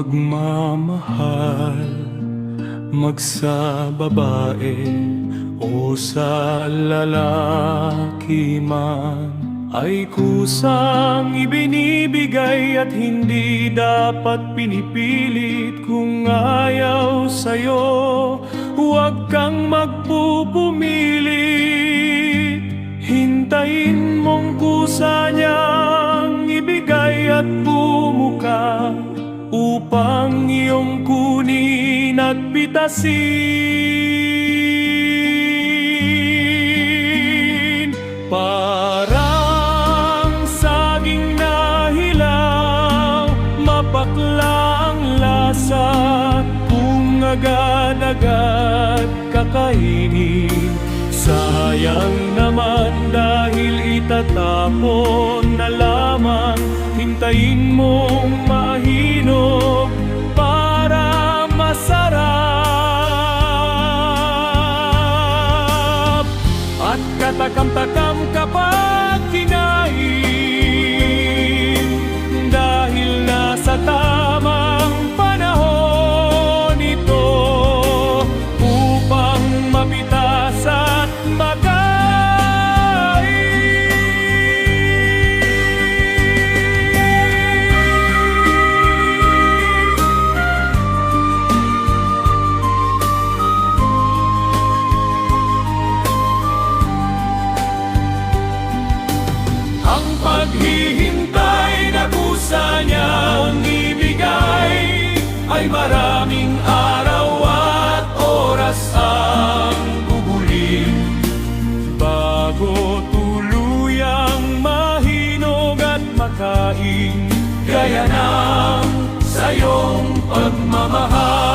pagmamahal, magsa babae o sa lalaki man, ay kusang ibinibigay at hindi dapat pinipilit. Kung ayaw sa'yo, huwag kang magpupumilit. Hintayin mong kusa niyang ibigay at bumuka, upang iyong kunin at pitasin. Parang saging na hilaw, mapakla ang lasa, kung agad-agad kakainin, sayang naman dahil itatapon na lamang. Hintayin mong mahinog para masarap, at katakam-takam kapag kinain, dahil nasa tamang panahon ito upang mapitas at makain. Ang paghihintay na kusa niyang ibigay ay maraming araw at oras ang gugulin, bago tuluyang mahinog at makain, gaya ng sayong pagmamahal.